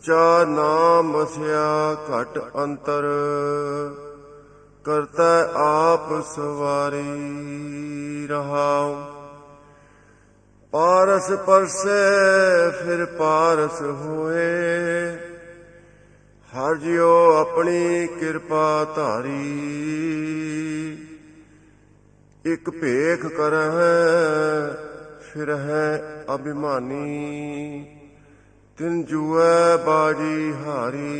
सच्चा नाम वसिया घट अंतर, करता आप सवारी रहाओ। पारस परसे फिर पारस होए, हर जियो अपनी कृपा धारी। एक भेख करह फिर है अभिमानी, तिन जुए बाजी हारी।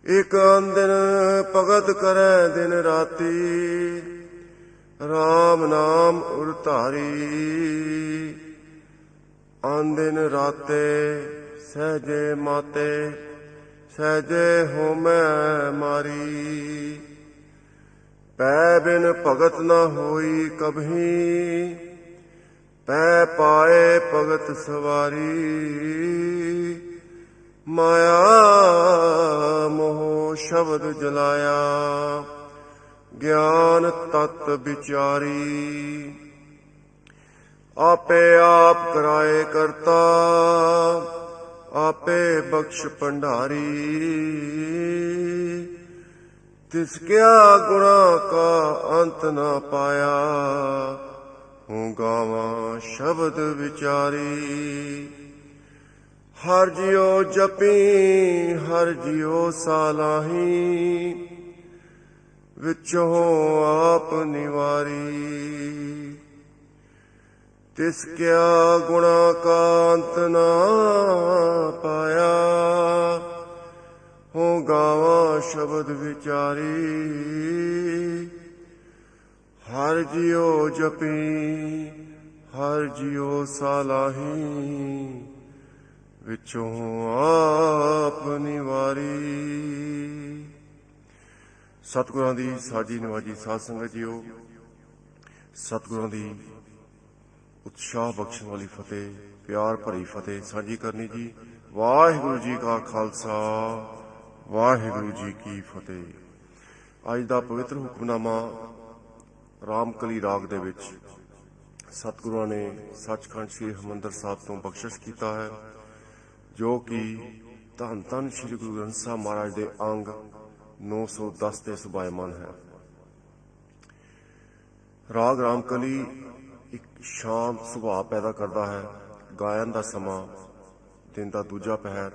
एक दिन भगत करे दिन राती, राम नाम उरतारी। आन दिन राते सहजे माते, सहजे होमै मारी। पै बिन भगत न होई कभी, पै पाए भगत सवारी। माया मोह शब्द जलाया, ज्ञान तत् विचारी। आपे आप कराए करता, आपे बख्श भंडारी। तिस क्या गुणा का अंत न पाया, हूँ गावा शब्द विचारी। हर जियो जपी हर जियो सालाही, विचों आप निवारी। तिस क्या गुणा का अंत न पाया, हो गावा शब्द विचारी। हर जियो जपी हर जियो सालाही, विचों आप निवारी। सतगुरां दी साजी नवाजी साध संगत जीओ, सतगुरां दी उत्साह बख्शण वाली फतेह, प्यार भरी फतेह साझी करनी जी। वाहिगुरु जी का खालसा, वाहिगुरु जी की फतेह। अज का पवित्र हुक्मनामा रामकली राग दे विच सतगुरुआं ने सचखंड श्री हरिमंदर साहिब तो बख्शिश किया है, जो कि धन धन श्री गुरु ग्रंथ साहिब महाराज के अंग 910 से सुभायमान है। राग रामकली एक शांत सुभाव पैदा करता है। गायन का समा दिन का दूजा पहर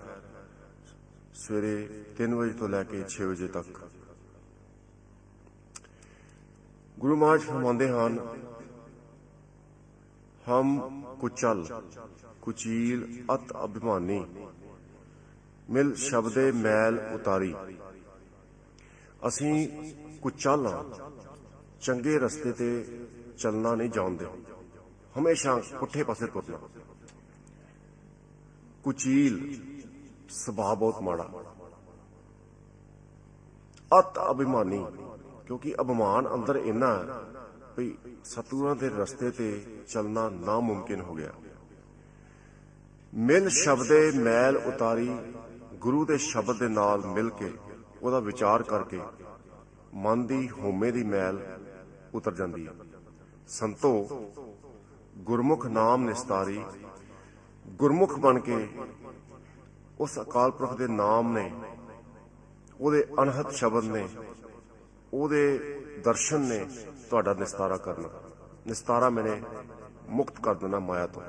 सवेरे 3 बजे तो लैके 6 बजे तक। गुरु महाराज फरमाते हैं, हम कुचल कुचील अत अभिमानी, मिल शब्दे मैल उतारी। असी कुचल हाँ, चंगे रस्ते ते चलना नहीं जानते, हमेशा पुठे पासे तुरना। कुचील सुभाव बहुत माड़ा। अत अभिमानी, क्योंकि अभिमान अंदर इन्ना है भी सतगुरां दे रस्ते ते चलना नामुमकिन हो गया। मिल शब्दे मैल उतारी, गुरु दे शब्द दे नाल मिल के ਉਹਦਾ विचार करके मन की होमे की मैल उतर जाती है। संतो गुरमुख नाम निस्तारी, गुरमुख बन के उस अकाल पुरख के नाम ने, ਉਹਦੇ अनहद शब्द ने, ਉਹਦੇ दर्शन ने ਤੁਹਾਡਾ निस्तारा करना। निस्तारा मैंने मुक्त कर देना माया तो।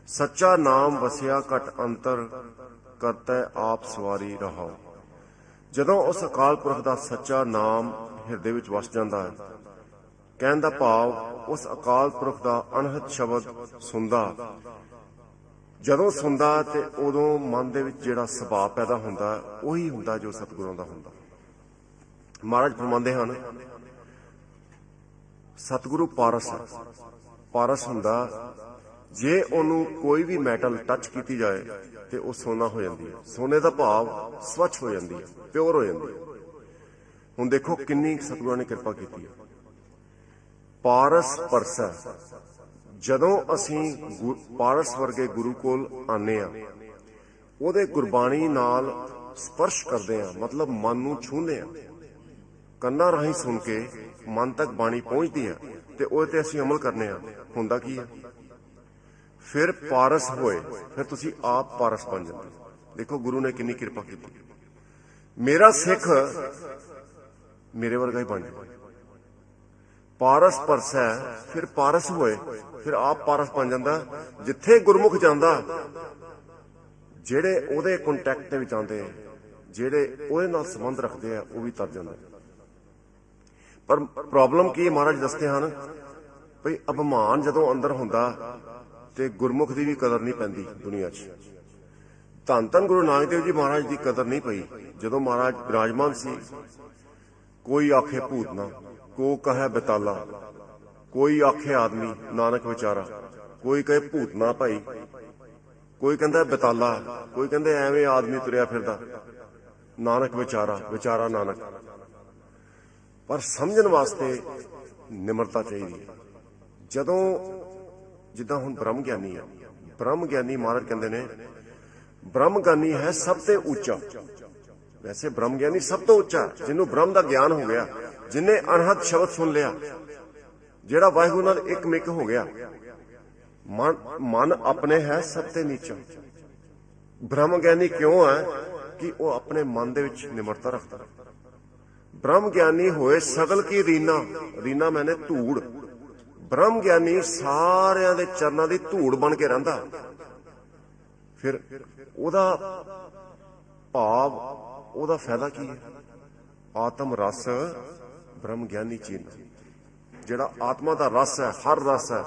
सच्चा नाम वसिया घट अंतर, करता आप सवारी रहाओ। जदों उस अकाल पुरख का सच्चा नाम हिरदे विच वस जाता है, कहण दा भाव उस अकाल पुरख का अनहद शब्द सुनदा, जदों सुनदा ते उदों मन दे विच जिहड़ा सुभाव पैदा हुंदा, उही हुंदा जो सतगुरां दा हुंदा। महाराज फरमांदे हन, सतगुरु पारस है। पारस हुंदा जे उहनूं कोई भी मैटल टच की जाए तो वह सोना हो जाती है। सोने का भाव स्वच्छ हो जाती है, प्योर हो जाती है। हुण देखो किन्नी सतगुरां ने कृपा की है। पारस परसा, जदों असीं पारस वर्गे गुरु कोल आने आ, ਉਹਦੇ गुरबाणी नाल स्पर्श करते हैं, मतलब मन नूं छूंदे आ, ਕੰਨਾਂ ਰਾਹੀਂ सुन के मन तक बाणी पहुंचती है, तो ਉਹਦੇ ਤੇ ਅਸੀਂ अमल करने आ। हुंदा की है? फिर पारस होए, फिर तुसी आप पारस बन जाते। देखो गुरु ने कितनी कृपा की। मेरा सिख मेरे वर्गा ही बन जाए। पारस परसै फिर पारस होए, फिर आप पारस बन जाता। जिथे गुरमुख जाता, ਜਿਹੜੇ ਉਹਦੇ ਕੰਟੈਕਟ ਦੇ ਵਿੱਚ ਆਉਂਦੇ, ਜਿਹੜੇ ਉਹਦੇ ਨਾਲ ਸੰਬੰਧ ਰੱਖਦੇ ਆ, ਉਹ ਵੀ ਤਰ ਜਾਂਦੇ। ਪਰ ਪ੍ਰੋਬਲਮ ਕੀ ਮਹਾਰਾਜ ਦੱਸਦੇ ਹਨ ਭਈ ਅਭਿਮਾਨ ਜਦੋਂ ਅੰਦਰ ਹੁੰਦਾ ਤੇ ਗੁਰਮੁਖ ਦੀ ਵੀ ਕਦਰ ਨਹੀਂ ਪੈਂਦੀ ਦੁਨੀਆ 'ਚ। ਧੰਨ ਧੰਨ ਗੁਰੂ ਨਾਨਕ ਦੇਵ ਜੀ ਮਹਾਰਾਜ ਦੀ ਕਦਰ ਨਹੀਂ ਪਈ ਜਦੋਂ ਮਹਾਰਾਜ ਵਿਰਾਜਮਾਨ ਸੀ। ਕੋਈ ਆਖੇ ਭੂਤਨਾ, ਕੋ ਕਹੇ ਬਤਾਲਾ, ਕੋਈ ਆਖੇ ਆਦਮੀ ਨਾਨਕ ਵਿਚਾਰਾ, ਕੋਈ ਕਹੇ ਭੂਤਨਾ ਭਾਈ, ਕੋਈ ਕਹਿੰਦਾ ਬਤਾਲਾ, ਕੋਈ ਕਹਿੰਦੇ ਐਵੇਂ ਆਦਮੀ ਤੁਰਿਆ ਫਿਰਦਾ। ਨਾਨਕ ਵਿਚਾਰਾ, ਵਿਚਾਰਾ ਨਾਨਕ। ਪਰ ਸਮਝਣ ਵਾਸਤੇ ਨਿਮਰਤਾ ਚਾਹੀਦੀ ਹੈ। ਜਦੋਂ ਜਿੱਦਾਂ ਹੁਣ ਬ੍ਰਹਮ ਗਿਆਨੀ ਆ, ਬ੍ਰਹਮ ਗਿਆਨੀ ਮਹਾਰਾਜ ਕਹਿੰਦੇ ਨੇ ਬ੍ਰਹਮ ਗਿਆਨੀ ਹੈ ਸਭ ਤੋਂ ਉੱਚਾ। ਵੈਸੇ ਬ੍ਰਹਮ ਗਿਆਨੀ ਸਭ ਤੋਂ ਉੱਚਾ, ਜਿਹਨੂੰ ਬ੍ਰਹਮ ਦਾ ਗਿਆਨ ਹੋ ਗਿਆ, ਜਿਹਨੇ ਅਨਹਦ ਸ਼ਬਦ ਸੁਣ ਲਿਆ, ਜਿਹੜਾ ਵਾਹਿਗੁਰੂ ਨਾਲ ਇੱਕ ਮਿਕ ਹੋ ਗਿਆ। ਮਨ ਆਪਣੇ ਹੈ ਸਭ ਤੋਂ ਨੀਚਾ। ਬ੍ਰਹਮ ਗਿਆਨੀ ਕਿਉਂ ਹੈ ਕਿ ਉਹ ਆਪਣੇ ਮਨ ਦੇ ਵਿੱਚ ਨਿਮਰਤਾ ਰੱਖਦਾ। ਬ੍ਰਹਮ ਗਿਆਨੀ ਹੋਏ ਸਗਲ ਕੀ ਰੀਨਾ, ਰੀਨਾ ਮੈਨੇ ਧੂੜ। ਬ੍ਰਹਮ ਗਿਆਨੀ ਸਾਰਿਆਂ ਦੇ ਚਰਨਾਂ ਦੀ ਧੂੜ ਬਣ ਕੇ ਰਹਿੰਦਾ। ਫਿਰ ਉਹਦਾ ਭਾਵ, ਉਹਦਾ ਫਾਇਦਾ ਕੀ ਹੈ? ਆਤਮ ਰਸ ਬ੍ਰਹਮ ਗਿਆਨੀ ਚੀਨ, ਜਿਹੜਾ ਆਤਮਾ ਦਾ ਰਸ ਹੈ, ਹਰ ਰਸ ਹੈ,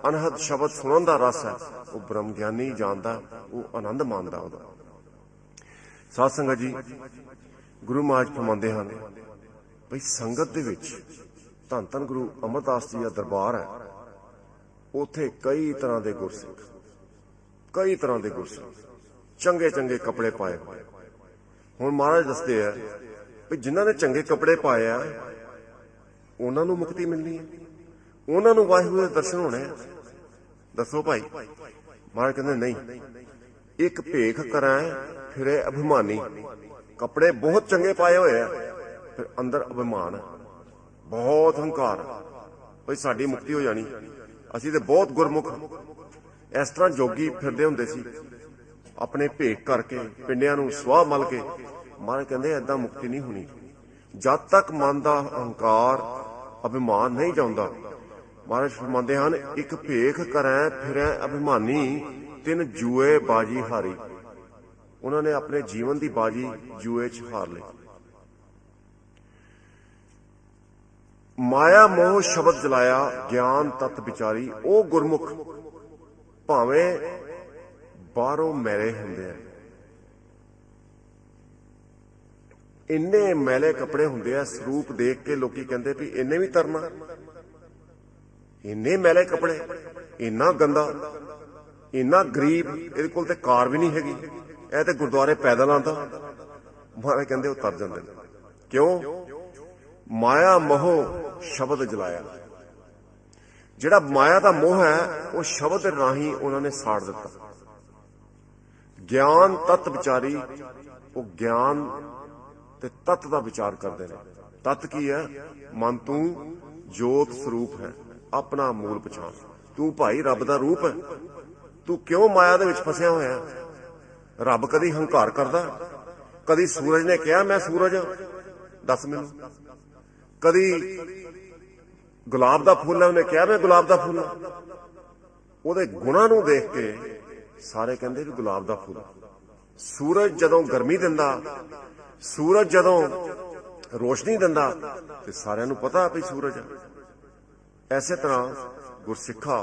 ਅਨਹਦ ਸ਼ਬਦ ਸੁਣਨ ਦਾ ਰਸ ਹੈ, ਉਹ ਬ੍ਰਹਮ ਗਿਆਨੀ ਜਾਣਦਾ, ਉਹ ਆਨੰਦ ਮਾਣਦਾ ਉਹਦਾ। ਸਾਧ ਸੰਗਤ ਜੀ, ਗੁਰੂ ਮਹਾਰਾਜ ਫਰਮਾਉਂਦੇ ਹਨ ਬਈ ਸੰਗਤ ਦੇ ਵਿੱਚ ਧੰਨ ਧੰਨ ਗੁਰੂ ਅਮਰਦਾਸ ਜੀ ਦਾ ਦਰਬਾਰ ਹੈ। ਉੱਥੇ ਕਈ ਤਰ੍ਹਾਂ ਦੇ ਗੁਰਸਿੱਖ, ਕਈ ਤਰ੍ਹਾਂ ਦੇ ਗੁਰਸਿੱਖ, ਚੰਗੇ ਚੰਗੇ ਕੱਪੜੇ ਪਾਏ ਹੋਏ। ਹੁਣ ਮਹਾਰਾਜ ਦੱਸਦੇ ਆ ਵੀ ਜਿਨ੍ਹਾਂ ਨੇ ਚੰਗੇ ਕੱਪੜੇ ਪਾਏ ਆ ਉਹਨਾਂ ਨੂੰ ਮੁਕਤੀ ਮਿਲਣੀ ਹੈ, ਉਹਨਾਂ ਨੂੰ ਵਾਹਿਗੁਰੂ ਦੇ ਦਰਸ਼ਨ ਹੋਣੇ ਆ। ਦੱਸੋ ਭਾਈ। ਮਹਾਰਾਜ ਕਹਿੰਦੇ ਨਹੀਂ, ਇੱਕ ਭੇਖ ਕਰਾਂ ਫਿਰੇ ਅਭਿਮਾਨੀ। ਕੱਪੜੇ ਬਹੁਤ ਚੰਗੇ ਪਾਏ ਹੋਏ ਆ, ਫਿਰ ਅੰਦਰ ਅਭਿਮਾਨ, ਬਹੁਤ ਹੰਕਾਰ, ਬਈ ਸਾਡੀ ਮੁਕਤੀ ਹੋ ਜਾਣੀ। ਅਸੀਂ ਤੇ ਬਹੁਤ ਗੁਰਮੁਖ। ਇਸ ਤਰ੍ਹਾਂ ਜੋਗੀ ਫਿਰਦੇ ਹੁੰਦੇ ਸੀ ਆਪਣੇ ਭੇਖ ਕਰਕੇ, ਪਿੰਡਿਆਂ ਨੂੰ ਸਵਾਹ ਮਲ ਕੇ। ਮਹਾਰਾਜ ਕਹਿੰਦੇ ਏਦਾਂ ਮੁਕਤੀ ਨਹੀਂ ਹੋਣੀ ਜਦ ਤੱਕ ਮਨ ਦਾ ਅਹੰਕਾਰ ਅਭਿਮਾਨ ਨਹੀਂ ਜਾਂਦਾ। ਮਹਾਰਾਜ ਫਰਮਾਉਂਦੇ ਹਨ ਇੱਕ ਭੇਖ ਕਰੈ ਫਿਰੈ ਅਭਿਮਾਨੀ, ਤਿੰਨ ਜੂਏ ਬਾਜੀ ਹਾਰੀ। ਉਹਨਾਂ ਨੇ ਆਪਣੇ ਜੀਵਨ ਦੀ ਬਾਜੀ ਜੂਏ 'ਚ ਹਾਰ ਲਈ। ਮਾਇਆ ਮੋਹ ਸ਼ਬਦ ਜਲਾਇਆ, ਗਿਆਨ ਤਤ ਵਿਚਾਰੀ। ਉਹ ਗੁਰਮੁਖ ਭਾਵੇਂ ਬਾਹਰੋਂ ਮੈਲੇ ਹੁੰਦੇ ਆ, ਇੰਨੇ ਮੈਲੇ ਕੱਪੜੇ ਹੁੰਦੇ ਆ, ਸਰੂਪ ਦੇਖ ਕੇ ਲੋਕੀ ਕਹਿੰਦੇ ਵੀ ਇਹਨੇ ਵੀ ਤਰਨਾ। ਇੰਨੇ ਮੈਲੇ ਕੱਪੜੇ, ਇੰਨਾ ਗੰਦਾ, ਇੰਨਾ ਗਰੀਬ, ਇਹਦੇ ਕੋਲ ਤੇ ਕਾਰ ਵੀ ਨਹੀਂ ਹੈਗੀ, ਇਹ ਤੇ ਗੁਰਦੁਆਰੇ ਪੈਦਲ ਆਉਂਦਾ। ਮਹਾਰਾਜ ਕਹਿੰਦੇ ਉਹ ਤਰ ਜਾਂਦੇ ਨੇ। ਕਿਉਂ? ਮਾਇਆ ਮੋਹ ਸ਼ਬਦ ਜਲਾਇਆ। ਜਿਹੜਾ ਮਾਇਆ ਦਾ ਮੋਹ ਹੈ ਉਹ ਸ਼ਬਦ ਰਾਹੀਂ ਉਹਨਾਂ ਨੇ ਸਾੜ ਦਿੱਤਾ। ਗਿਆਨ ਤਤ ਵਿਚਾਰੀ, ਉਹ ਗਿਆਨ ਤੇ ਤਤ ਦਾ ਵਿਚਾਰ ਕਰਦੇ ਨੇ। ਤਤ ਕੀ ਹੈ? ਮਨ ਤੂੰ ਜੋਤ ਸਰੂਪ ਹੈ, ਆਪਣਾ ਮੂਲ ਪਛਾਣ। ਤੂੰ ਭਾਈ ਰੱਬ ਦਾ ਰੂਪ ਹੈ। ਤੂੰ ਕਿਉਂ ਮਾਇਆ ਦੇ ਵਿੱਚ ਫਸਿਆ ਹੋਇਆ? ਰੱਬ ਕਦੀ ਹੰਕਾਰ ਕਰਦਾ? ਕਦੀ ਸੂਰਜ ਨੇ ਕਿਹਾ ਮੈਂ ਸੂਰਜ? ਦੱਸ ਮੈਨੂੰ। ਕਦੀ ਗੁਲਾਬ ਦਾ ਫੁੱਲ ਹੈ, ਉਹਨੇ ਕਿਹਾ ਮੈਂ ਗੁਲਾਬ ਦਾ ਫੁੱਲ। ਉਹਦੇ ਗੁਣਾਂ ਨੂੰ ਦੇਖ ਕੇ ਸਾਰੇ ਕਹਿੰਦੇ ਵੀ ਗੁਲਾਬ ਦਾ ਫੁੱਲ। ਸੂਰਜ ਜਦੋਂ ਗਰਮੀ ਦਿੰਦਾ, ਸੂਰਜ ਜਦੋਂ ਰੋਸ਼ਨੀ ਦਿੰਦਾ, ਤੇ ਸਾਰਿਆਂ ਨੂੰ ਪਤਾ ਵੀ ਸੂਰਜ ਹੈ। ਐਸੇ ਤਰ੍ਹਾਂ ਗੁਰਸਿੱਖਾ,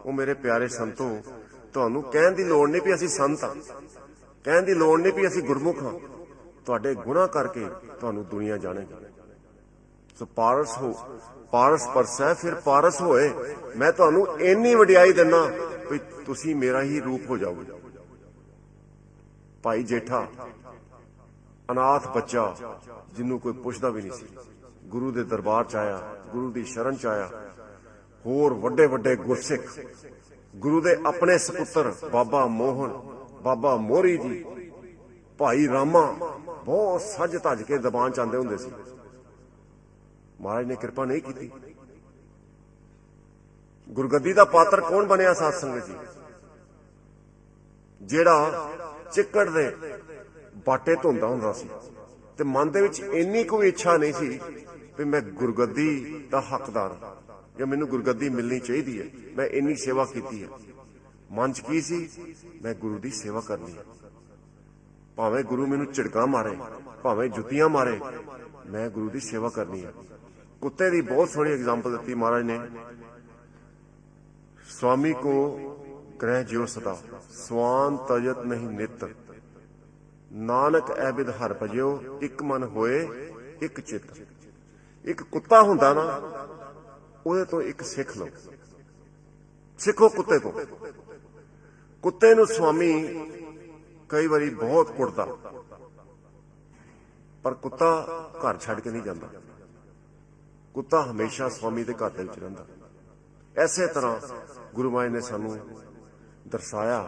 ਉਹ ਮੇਰੇ ਪਿਆਰੇ ਸੰਤੋ, ਤੁਹਾਨੂੰ ਕਹਿਣ ਦੀ ਲੋੜ ਨਹੀਂ ਵੀ ਅਸੀਂ ਸੰਤ ਹਾਂ, ਕਹਿਣ ਦੀ ਲੋੜ ਨਹੀਂ ਵੀ ਅਸੀਂ ਗੁਰਮੁਖ ਹਾਂ। ਤੁਹਾਡੇ ਗੁਨਾਹ ਕਰਕੇ ਤੁਹਾਨੂੰ ਦੁਨੀਆ ਜਾਣੇਗੀ। ਸੋ ਪਾਰਸ ਹੋ, ਪਾਰਸ ਪਰਸੈ ਫਿਰ ਪਾਰਸ ਹੋਏ। ਮੈਂ ਤੁਹਾਨੂੰ ਇੰਨੀ ਵਡਿਆਈ ਦਿੰਦਾ ਵੀ ਤੁਸੀਂ ਮੇਰਾ ਹੀ ਰੂਪ ਹੋ ਜਾਓਗੇ। ਭਾਈ ਜੇਠਾ ਅਨਾਥ ਬੱਚਾ, ਜਿਹਨੂੰ ਕੋਈ ਪੁੱਛਦਾ ਵੀ ਨਹੀਂ ਸੀ, ਗੁਰੂ ਦੇ ਦਰਬਾਰ 'ਚ ਆਇਆ, ਗੁਰੂ ਦੀ ਸ਼ਰਨ 'ਚ ਆਇਆ। ਹੋਰ ਵੱਡੇ ਵੱਡੇ ਗੁਰਸਿੱਖ, ਗੁਰੂ ਦੇ ਆਪਣੇ ਸਪੁੱਤਰ ਬਾਬਾ ਮੋਹਨ, ਬਾਬਾ ਮੋਹਰੀ ਜੀ, ਭਾਈ ਰਾਮਾ, ਬਹੁਤ ਸੱਜ ਧੱਜ ਕੇ ਦੀਵਾਨ 'ਚ ਆਉਂਦੇ ਹੁੰਦੇ ਸੀ। ਮਹਾਰਾਜ ਨੇ ਕਿਰਪਾ ਨਹੀਂ ਕੀਤੀ। ਗੁਰਗੱਦੀ ਦਾ ਪਾਤਰ ਕੌਣ ਬਣਿਆ? ਸਾਧ ਸੰਗਤ ਜੀ, ਜਿਹੜਾ ਚਿੱਕੜ ਦੇ ਬਾਟੇ ਧੁੰਦਾ ਹੁੰਦਾ ਸੀ ਤੇ ਮਨ ਦੇ ਵਿੱਚ ਇੰਨੀ ਕੋਈ ਇੱਛਾ ਨਹੀਂ ਸੀ ਵੀ ਮੈਂ ਗੁਰਗੱਦੀ ਦਾ ਹੱਕਦਾਰ ਜਾਂ ਮੈਨੂੰ ਗੁਰਗੱਦੀ ਮਿਲਣੀ ਚਾਹੀਦੀ ਹੈ, ਮੈਂ ਇੰਨੀ ਸੇਵਾ ਕੀਤੀ ਹੈ। ਮਨ 'ਚ ਕੀ ਸੀ? ਮੈਂ ਗੁਰੂ ਦੀ ਸੇਵਾ ਕਰਨੀ ਹੈ, ਭਾਵੇਂ ਗੁਰੂ ਮੈਨੂੰ ਝਿੜਕਾਂ ਮਾਰੇ, ਭਾਵੇਂ ਜੁੱਤੀਆਂ ਮਾਰੇ, ਮੈਂ ਗੁਰੂ ਦੀ ਸੇਵਾ ਕਰਨੀ ਹੈ। ਕੁੱਤੇ ਦੀ ਬਹੁਤ ਸੋਹਣੀ ਐਗਜ਼ਾਮਪਲ ਦਿੱਤੀ ਮਹਾਰਾਜ ਨੇ। स्वामी को ग्रह ज्यो सदा स्वान तजत नहीं नित नानक ऐबिद हर भजियो एक मन होए एक चित। एक कुत्ता हुंदा ना, ਉਹਦੇ ਤੋਂ ਇੱਕ ਸਿੱਖ ਲਓ, ਸਿੱਖੋ ਕੁੱਤੇ ਤੋਂ। ਕੁੱਤੇ ਨੂੰ ਸਵਾਮੀ ਕਈ ਵਾਰੀ ਬਹੁਤ ਕੁੱਟਦਾ, ਪਰ ਕੁੱਤਾ ਘਰ ਛੱਡ ਕੇ ਨਹੀਂ ਜਾਂਦਾ, ਕੁੱਤਾ ਹਮੇਸ਼ਾ ਸਵਾਮੀ ਦੇ ਘਰ ਦੇ ਵਿੱਚ ਰਹਿੰਦਾ। ਐਸੇ ਤਰ੍ਹਾਂ ਗੁਰੂ ਮਹਾਰਾਜ ਨੇ ਸਾਨੂੰ ਦਰਸਾਇਆ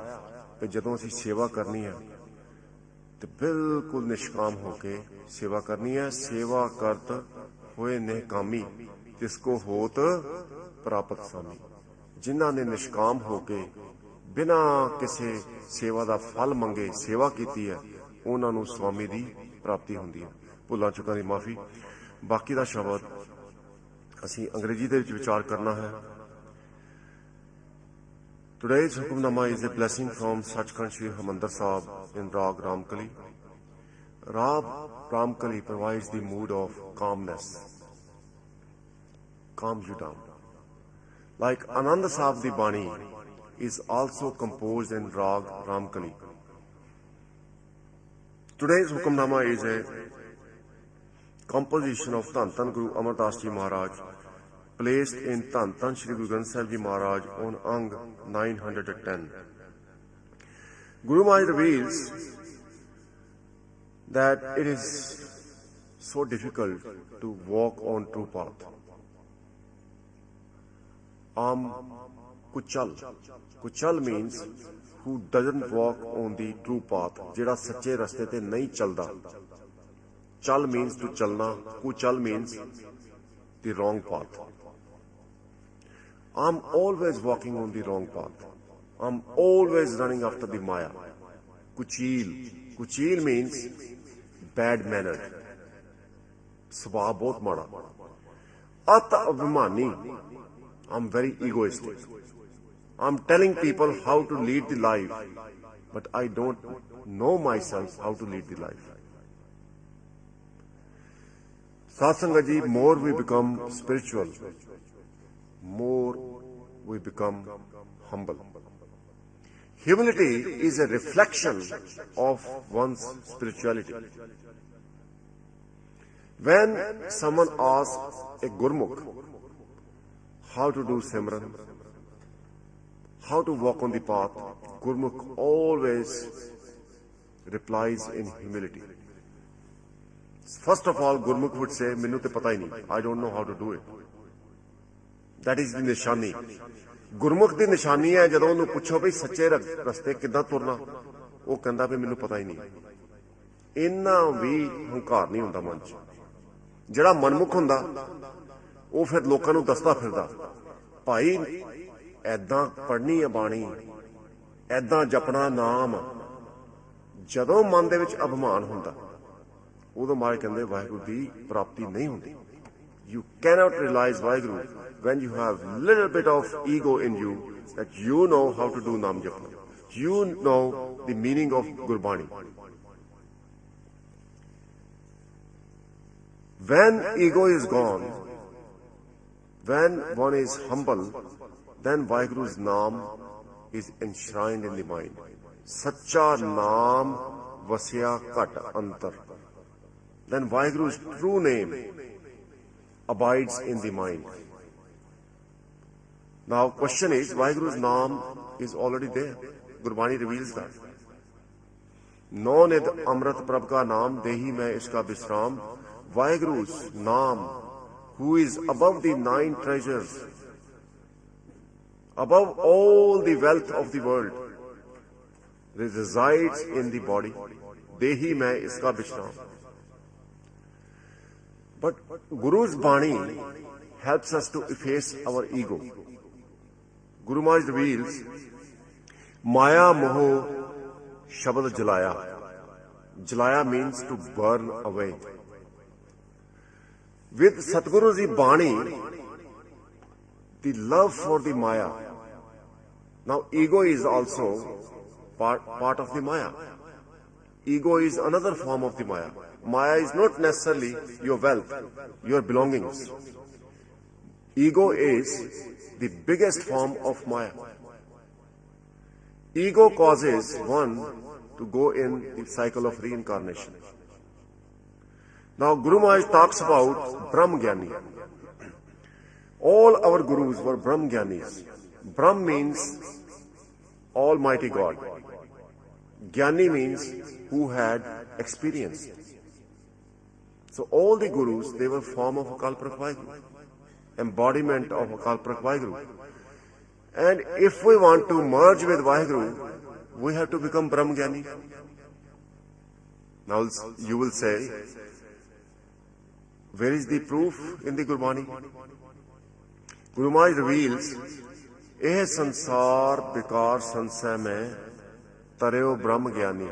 ਕਿ ਜਦੋਂ ਅਸੀਂ ਸੇਵਾ ਕਰਨੀ ਹੈ ਤੇ ਬਿਲਕੁਲ ਨਿਸ਼ਕਾਮ ਹੋ ਕੇ ਸੇਵਾ ਕਰਨੀ ਹੈ। ਸੇਵਾ ਕਰਤ ਹੋਏ ਨਿਹਕਾਮੀ ਤਿਸਕੋ ਹੋਤ ਪ੍ਰਾਪਤ ਸਾਮੀ। ਜਿਨ੍ਹਾਂ ਨੇ ਨਿਸ਼ਕਾਮ ਹੋ ਕੇ ਬਿਨਾਂ ਕਿਸੇ ਸੇਵਾ ਦਾ ਫਲ ਮੰਗੇ ਸੇਵਾ ਕੀਤੀ ਹੈ, ਉਹਨਾਂ ਨੂੰ ਸਵਾਮੀ ਦੀ ਪ੍ਰਾਪਤੀ ਹੁੰਦੀ ਹੈ। ਭੁੱਲਾਂ ਚੁੱਕਾਂ ਦੀ ਮਾਫੀ। ਬਾਕੀ ਦਾ ਸ਼ਬਦ ਅਸੀਂ ਅੰਗਰੇਜ਼ੀ ਦੇ ਵਿੱਚ ਵਿਚਾਰ ਕਰਨਾ ਹੈ। Today's Hukamnama is a blessing from Sachkhand Sri Harmandir Sahib in Rag Ramkali. Rag Ramkali provides the mood of calmness, calms you down. Like Anand Sahib di Bani is also composed in Rag Ramkali. Today's Hukamnama is a composition of Dhan Dhan Guru Amar Das Ji Maharaj, placed in Dhan Dhan Shri Guru Granth Sahib Ji Maharaj on Ang 910. Guru Maharaj reveals that it is so difficult to walk on true path. Kuchal means who doesn't walk on the true path, ਜਿਹੜਾ ਸੱਚੇ ਰਸਤੇ ਤੇ ਨਹੀਂ ਚੱਲਦਾ। Chal means to chalna, kuchal means the wrong path. I'm always walking on the wrong path. I'm always running after the Maya. Kuchil means bad mannered. Swabha bahut mada. At abhimani. I'm very egoistic. I'm telling people how to lead the life, but I don't know myself how to lead the life. Satsangaji, more we become spiritual, more we become humble. Humility is a reflection of one's spirituality. When someone asks a Gurmukh how to do Simran, how to walk on the path, Gurmukh always replies in humility. First of all, Gurmukh would say, "Mainu te pata hi nahi, I don't know how to do it." That is the nishani. Gurmukh ਦੀ ਨਿਸ਼ਾਨੀ ਹੈ ਜਦੋਂ ਉਹਨੂੰ ਪੁੱਛੋ ਵੀ ਸੱਚੇ ਰਸਤੇ ਕਿੱਦਾਂ ਤੁਰਨਾ, ਉਹ ਕਹਿੰਦਾ ਵੀ ਮੈਨੂੰ ਪਤਾ ਹੀ ਨਹੀਂ। ਇੰਨਾ ਵੀ ਹੰਕਾਰ ਨਹੀਂ ਹੁੰਦਾ ਮਨ 'ਚ। ਜਿਹੜਾ ਮਨਮੁਖ ਹੁੰਦਾ ਉਹ ਫਿਰ ਲੋਕਾਂ ਨੂੰ ਦੱਸਦਾ ਫਿਰਦਾ, ਭਾਈ ਐਦਾਂ ਪੜ੍ਹਨੀ ਹੈ ਬਾਣੀ, ਐਦਾਂ ਜਪਣਾ ਨਾਮ। ਜਦੋਂ ਮਨ ਦੇ ਵਿੱਚ ਅਭਿਮਾਨ ਹੁੰਦਾ ਉਦੋਂ ਮਹਾਰਾਜ ਕਹਿੰਦੇ ਵਾਹਿਗੁਰੂ ਦੀ ਪ੍ਰਾਪਤੀ ਨਹੀਂ ਹੁੰਦੀ। You cannot realize Vaheguru when you have little bit of ego in you, that you know how to do Nam Japna. You know the meaning of Gurbani. When ego is gone, when one is humble, then Vaheguru's Naam is enshrined in the mind. Sacha Naam vasya kat antar. Then Vaheguru's true name abides in the mind. Now question is, Vaheguru's Naam is already there. Gurbani reveals that. No nid amrit prabh ka naam dehi main iska bisram. Vaheguru's Naam, who is above the 9 treasures, above all the wealth of the world, resides in the body. Dehi main iska bisram. But Guru's Bani helps us to efface our ego. Guru Maharaj reveals, Maya moho शब्द जलाया. Jalaya means to burn away. With Satguru's Bani, the love for the Maya. Now, ego is also part of the Maya. Ego is another form of the Maya. Maya is not necessarily your wealth, your belongings. Ego is the biggest form of Maya. Ego causes one to go in the cycle of reincarnation. Now, Guru Maharaj talks about Brahm Gyani. All our gurus were Brahm Gyanis. Brahm means Almighty God. Gyani means who had experience. So all the gurus, they were form of Akalpurukh Vaheguru, embodiment of Akalpurukh Vaheguru. And if we want to merge with Vaheguru, we have to become Brahm Gyani. Now you will say, where is the proof in the Gurbani? Guru Maharaj reveals, "Eh sansar bikar sansay mein tareo Brahm Gyani,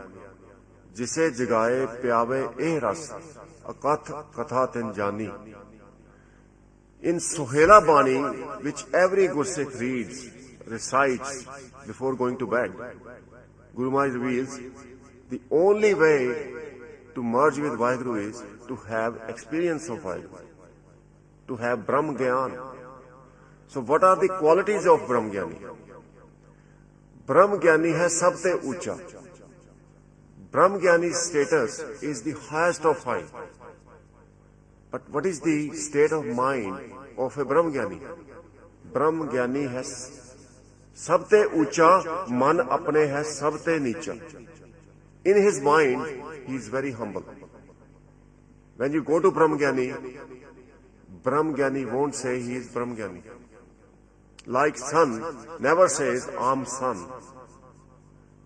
jise jagaye pyave eh ras, akath katha tin jani." In Sohela Bani, which every Gursikh reads, recites before going to bed, Guru Maharaj reveals, the only way to merge with Vaheguru is to have experience of Vaheguru, to have Brahm Gyan. So what are the qualities of Brahm Gyani? Brahm Gyani hai sabte ucha. Brahm Gyani's status is the highest of high. But what is the state of mind of a Brahm Gyani? Brahm Gyani has sabte ucha, man apne hai sabte nicha. In his mind, he is very humble. When you go to Brahm Gyani won't say he is Brahm Gyani. Like sun never says, "I'm sun."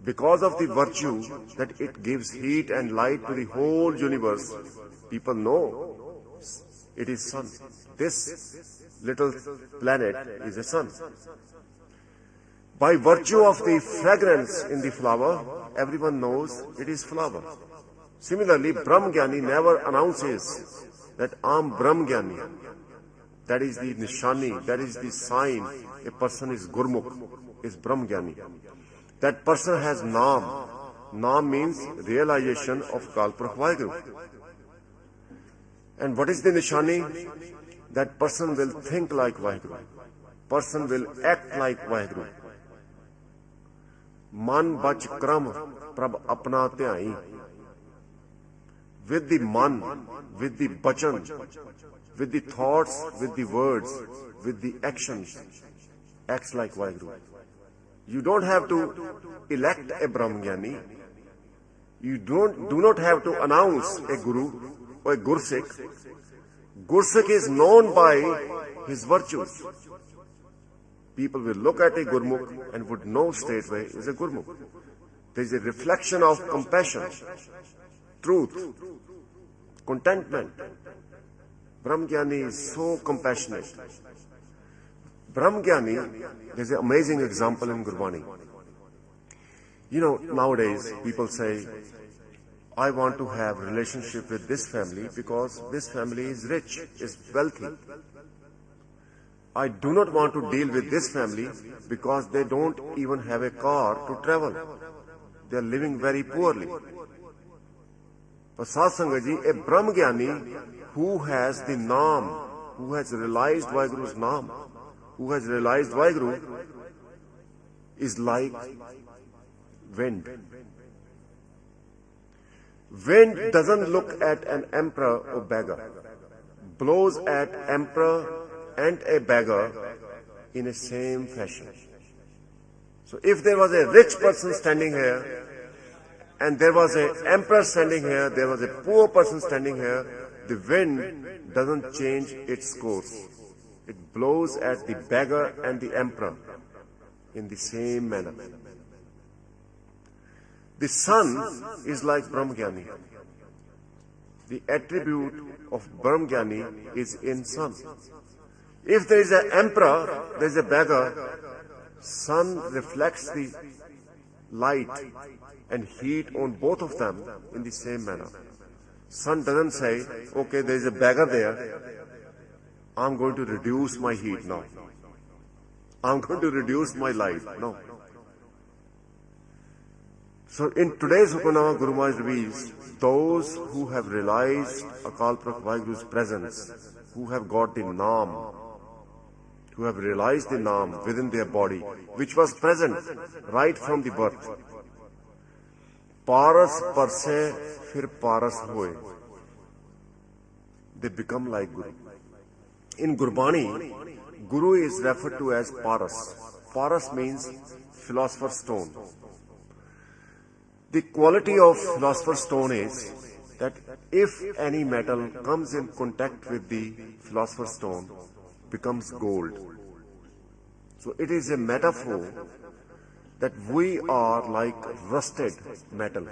Because of the virtue that it gives heat and light to the whole universe, people know it is sun. This little planet is a sun. By virtue of the fragrance in the flower, everyone knows it is flower. Similarly, Brahm Gyani never announces that I'm Brahm Gyani. That is the nishani, that is the sign a person is Gurmukh, is Brahm Gyani. That person has Naam. Naam means realization of Akalpurukh Vaheguru. And what is the nishani? That person will think like Vaheguru. Person will act like Vaheguru. Man bach kram prab apna tyai. With the man, with the bachan, with the thoughts, with the words, with the actions, acts like Vaheguru. You don't have to elect a Brahm Gyani. You do not have to announce a Guru or a Gursikh. Gursikh is known by his virtues. People will look at a Gurmukh and would know straightway is a Gurmukh. There is a reflection of compassion, truth, contentment. Brahm Gyani is so compassionate. Brahm Gyani, there's an amazing example in Gurbani. You know, nowadays people say, I want to have relationship with this family because this family is rich, is wealthy. I do not want to deal with this family because they don't even have a car to travel. They are living very poorly. But Sat Sangat ji, a Brahm Gyani who has the Naam, who has realized Vaheguru's Naam, who has realized Vaheguru, is like wind. Wind doesn't look at an emperor or beggar, blows at emperor and a beggar in a same fashion. So if there was a rich person standing here, and there was an emperor standing here, there was a poor person standing here, the wind doesn't change its course. It blows at the beggar and the emperor in the same manner. The sun is like Brahm Gyani. The attribute of Brahm Gyani is in sun. If there is an emperor, there is a beggar, sun reflects the light and heat on both of them in the same manner. Sun doesn't say, okay, there is a beggar there, I'm going to reduce my heat now. I'm going to reduce my light. No. So in today's Hukamnama, Guru Maharaj reveals those who have realized Akal Purakh Vaheguru's presence, who have got the Naam, who have realized the Naam within their body, which was present right from the birth. Paras parse fir paras hoye. They become like Guru. In Gurbani, Guru is referred to as Paras. Paras means philosopher's stone. The quality of philosopher's stone is that if any metal comes in contact with the philosopher's stone, becomes gold. So it is a metaphor that we are like rusted metal.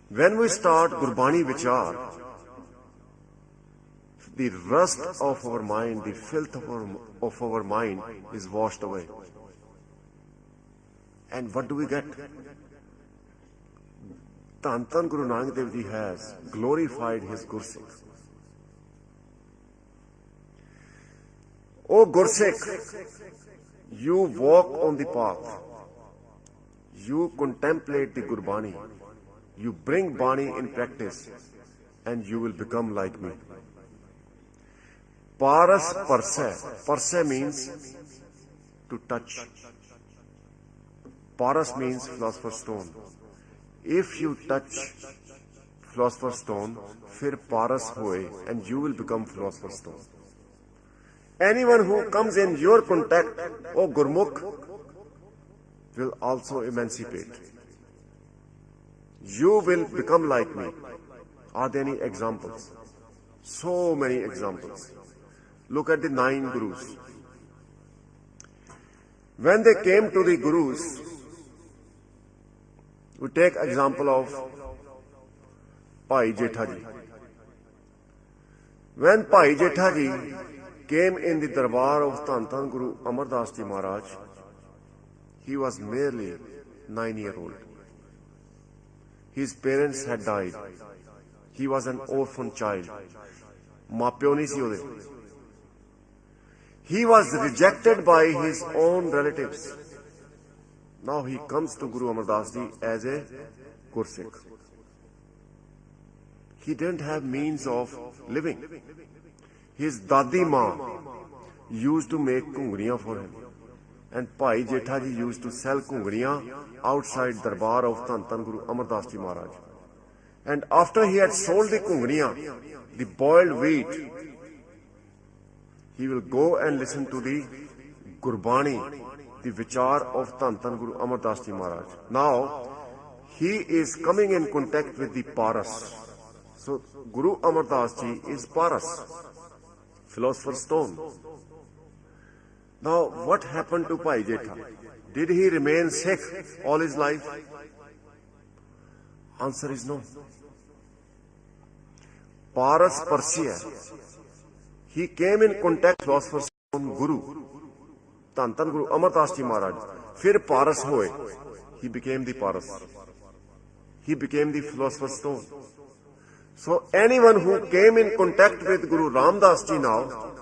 When we start Gurbani Vichar, the rust of our mind, the filth of our mind is washed away. And what do we get? Dhan Dhan Guru Nanak Dev Ji has glorified his Gursikh. O Gursikh, you walk on the path. You contemplate the Gurbani. You bring Bani in practice and you will become like me. Paras parse. Parse means to touch. Paras means philosopher's stone. If you touch philosopher's stone, fir paras hoye, and you will become philosopher's stone. Anyone who comes in your contact, O Gurmukh, will also emancipate. You will become like me. Are there any examples? So many examples. Look at the 9 Gurus. When they came to the Gurus, we take example of Bhai Jetha Ji. When Bhai Jetha Ji came in the darbar of Dhan Dhan Guru Amar Das Ji Maharaj, he was merely 9-year-old. His parents had died. He was an orphan child. Maa piyo nahi si ode. He was rejected by his own relatives. Now he comes to Guru Amar Das Ji as a Gursikh. He didn't have means of living. His Dadi Ma used to make kungriyan for him. And Bhai Jetha Ji used to sell kungriyan outside darbar of Dhan Dhan Guru Amar Das Ji Maharaj. And after he had sold the kungriyan, the boiled wheat, he will go and listen to the Gurbani, the Vichar of Dhan Dhan Guru Amar Das Ji Maharaj. Now, he is coming in contact with the Paras. So, Guru Amar Das Ji is Paras, philosopher's stone. Now, what happened to Bhai Jetha? Did he remain Sikh all his life? Answer is no. Paras Parsiya. He came in contact with philosopher's stone Guru, Dhan Dhan Guru Amar Das Ji Maharaj. Fir Paras hoye. He became the Paras. He became the philosopher's stone. So anyone who came in contact with Guru Ram Das Ji now,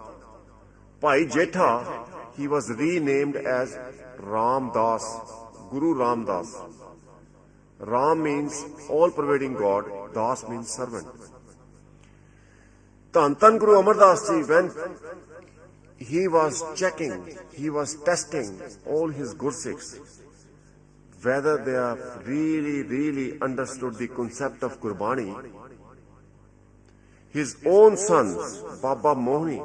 Bhai Jetha, he was renamed as Ram Das, Guru Ram Das. Ram means all-pervading God, Das means servant. Dhan Dhan Guru Amar Das Ji, when he was checking, he was testing all his Gursikhs, whether they have really understood the concept of Gurbani, his own sons, Baba Mohri,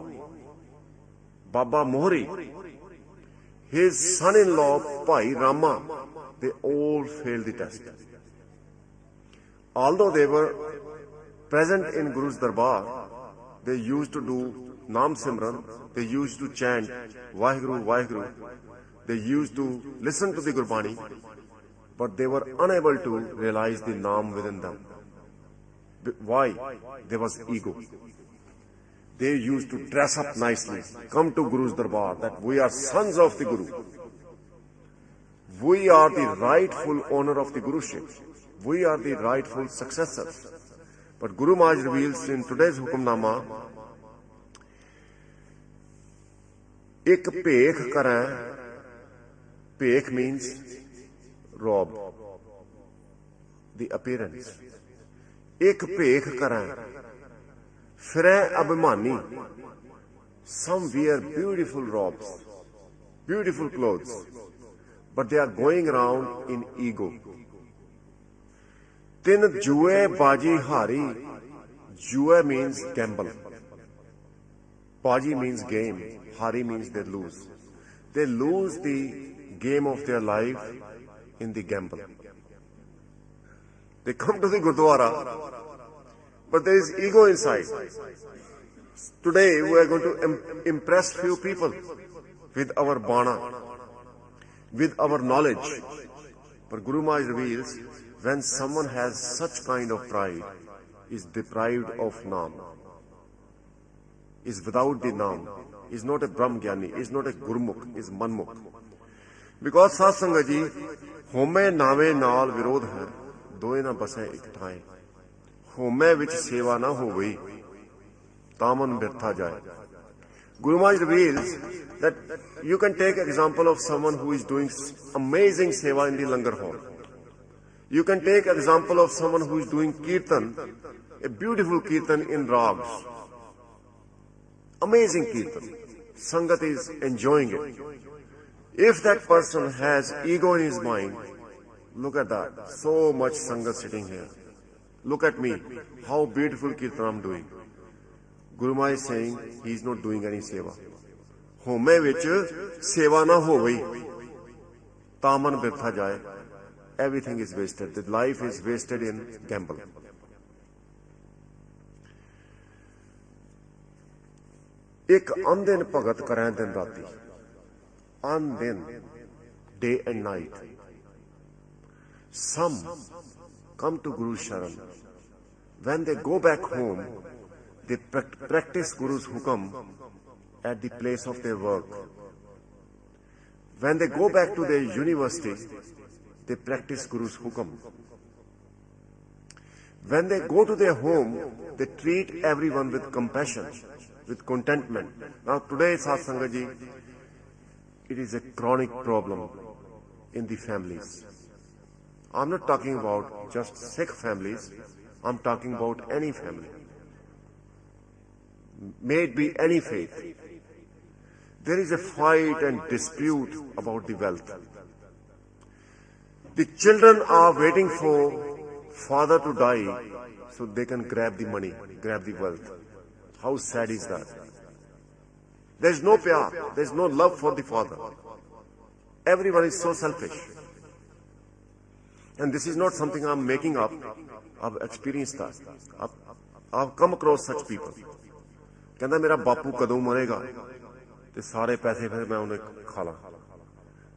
his son-in-law, Bhai Rama, they all failed the test. Although they were present in Guru's Darbar, they used to do Naam Simran, they used to chant Vaheguru, Vaheguru, they used to listen to the Gurbani, but they were unable to realize the Naam within them. Why? There was ego. They used to dress up nicely, come to Guru's Darbar, that we are sons of the Guru. We are the rightful owner of the Guruship. We are the rightful successors. But Guru Maharaj reveals in today's Hukamnama, ek pekh karan. Pekh means rob, the appearance. Ek pekh karan. Fire abhimani. Some wear beautiful robes, beautiful clothes, but they are going around in ego. Tin jue baji hari. Jue means gamble. Baji means game. Hari means they lose. They lose the game of their life in the gamble. They come to the Gurdwara, but there is ego inside. Today we are going to impress few people with our bana, with our knowledge. But Guru Maharaj reveals, when someone has such kind of pride, is deprived of Naam, is without the Naam, is not a Brahm Gyani, is not a Gurmukh, is Manmukh. Because Satsangat ji, home naave naal virodh hai, doye na base ek thaye. Home vich seva na hovai, taman birtha jaye. Guru Maharaj reveals that you can take example of someone who is doing amazing seva in the Langar hall. You can take example of someone who is doing kirtan, a beautiful kirtan in rags. Amazing kirtan. Sangat is enjoying it. If that person has ego in his mind, look at that. So much Sangat sitting here. Look at me. How beautiful kirtan I'm doing. Guru Maharaj is saying he is not doing any seva. Home vich seva na hovai. Taman birtha jaye. Everything is wasted. The life is wasted in gamble. Ek andin bhagat karan din rati. Andin, day and night. Some come to Guru Sharan. When they go back home, they practice Guru's hukam at the place of their work. When they go back to their university, they practice Guru's hukam. When they go to their home, they treat everyone with compassion, with contentment. Now today, Satsangat ji, it is a chronic problem in the families. I'm not talking about just Sikh families, I'm talking about any family. May it be any faith. There is a fight and dispute about the wealth. The children are waiting for father to die so they can grab the money, grab the wealth. How sad is that? There is no pyar, there is no love for the father. Everyone is so selfish. And this is not something I'm making up. I've experienced that. I've come across such people. कहता मेरा बापू कदों मरेगा ते सारे पैसे फिर मैं उन्हें खाला.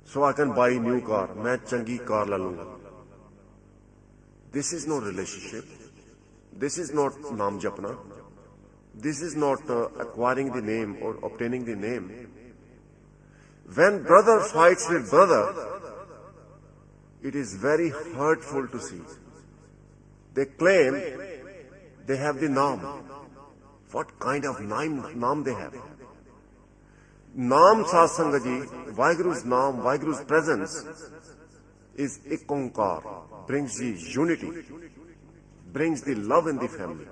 So I can buy new car. मैं चंगी कार ले लूंगा. This is not relationship. This is not naam japna. This is not acquiring the name or obtaining the name. When brother fights with brother, it is very hurtful to see. They claim they have the naam. What kind of naam they have? Naam Satsangat ji, Vaheguru's naam, Vaheguru's presence is ek onkar, brings the unity, brings the love in the family.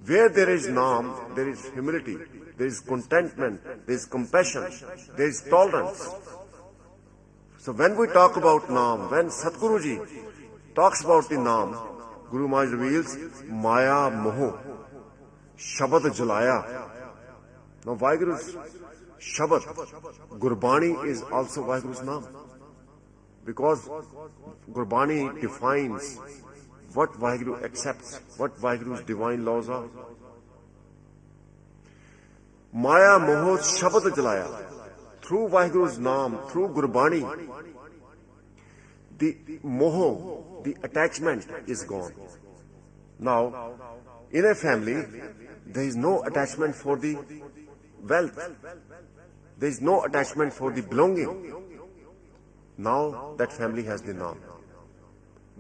Where there is naam, there is humility, there is contentment, there is compassion, there is tolerance. So when we talk about naam, when Satguru ji talks about the naam, Guru Maharaj reveals Maya Moho, Shabad Jalaya. Now Vaheguru's Shabad, Gurbani is also Vaheguru's naam. Because Gurbani defines what Vaheguru accepts, what Vaheguru's divine laws are. Maya Moho Shabad Jalaya. Through Vaheguru's naam, through Gurbani, the moho, the attachment is gone. Now, in a family, there is no attachment for the wealth. There is no attachment for the belonging. Now that family has the naam.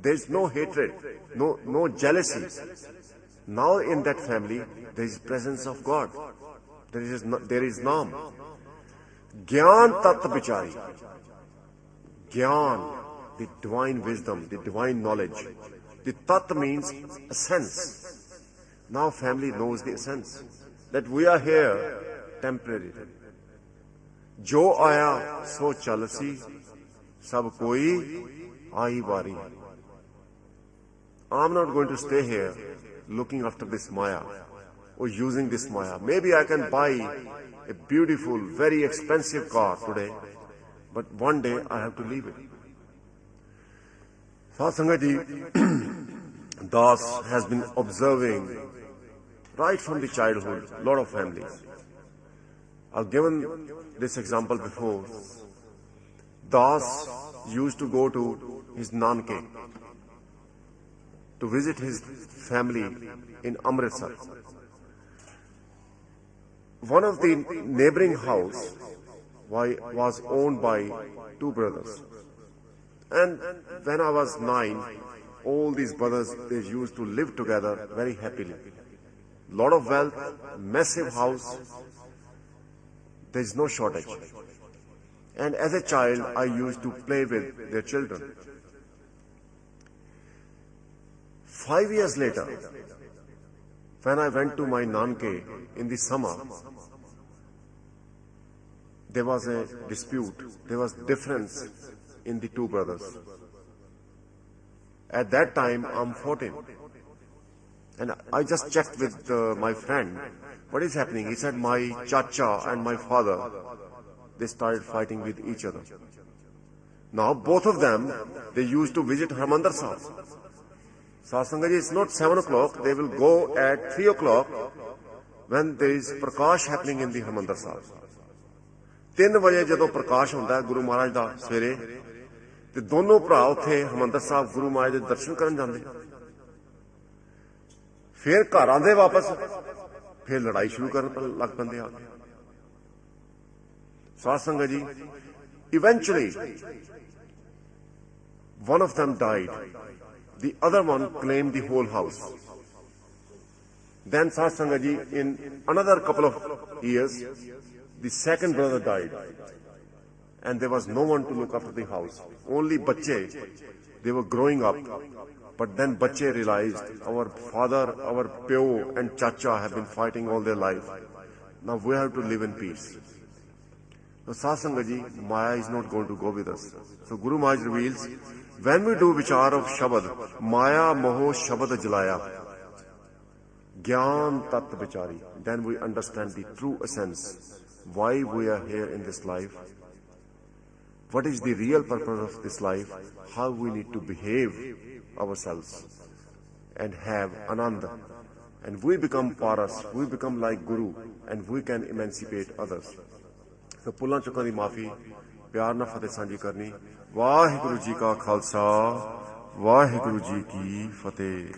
There is no hatred, no jealousy. Now in that family there is presence of God. There is naam. Gyan tat bichari. Gyan, the divine wisdom, the divine knowledge. The tat means essence. Now family knows the essence. That we are here temporary. Jo aya so chalasi, sab koi aayi bari. I'm not going to stay here looking after this Maya or using this Maya. Maybe I can buy a beautiful, very expensive car today, but one day I have to leave it. Satsangat ji, Das has been observing right from the childhood a lot of families. I've given this example before. Das used to go to his Nanke to visit his family in Amritsar. One of the neighboring house was owned by two brothers. And when I was 9, all these brothers, they used to live together very happily. Lot of wealth, massive house, there is no shortage. And as a child, I used to play with their children. 5 years later, when I went to my Nanke in the summer, there was a dispute, there was difference in the two brothers. At that time, I'm 14. And I just checked with my friend, what is happening? He said, my chacha and my father, they started fighting with each other. Now, both of them, they used to visit Harmandir Sahib. Satsangat ji, it's not 7 o'clock, they will go at 3 o'clock when there is Prakash happening in the Harmandir Sahib. 3 ਵਜੇ ਜਦੋਂ ਪ੍ਰਕਾਸ਼ ਹੁੰਦਾ ਗੁਰੂ ਮਹਾਰਾਜ ਦਾ ਸਵੇਰੇ ਤੇ ਦੋਨੋਂ ਭਰਾ ਉੱਥੇ ਹਰਮੰਦਰ ਸਾਹਿਬ ਗੁਰੂ ਮਹਾਰਾਜ ਦੇ ਦਰਸ਼ਨ ਕਰਨ ਜਾਂਦੇ ਫਿਰ ਘਰ ਆਉਂਦੇ ਵਾਪਸ ਫਿਰ ਲੜਾਈ ਸ਼ੁਰੂ ਕਰਨ ਲੱਗ ਪੈਂਦੇ ਆ ਸਾਧ ਸੰਗਤ ਜੀ eventually one of them died, the other one claimed the whole house. Then Sath Sangat ji, in another couple of years, the second brother died and there was no one to look after the house. Only Bacche, they were growing up, but then Bacche realized our father, our Pyo and Chacha have been fighting all their life. Now we have to live in peace. So Sath Sangat ji, Maya is not going to go with us. So Guru Maharaj reveals, when we do vichar of Shabad, Maya Moho Shabad Jalaya, Gyan Tat Vichari, then we understand the true essence. Why we are here in this life, what is the real purpose of this life, how we need to behave ourselves and have Ananda. And we become Paras, we become like Guru and we can emancipate others. So Pullan Chukkan di maafi, pyar na fateh sanji karni. Vaheguru ji ka khalsa, Vaheguru ji ki fateh.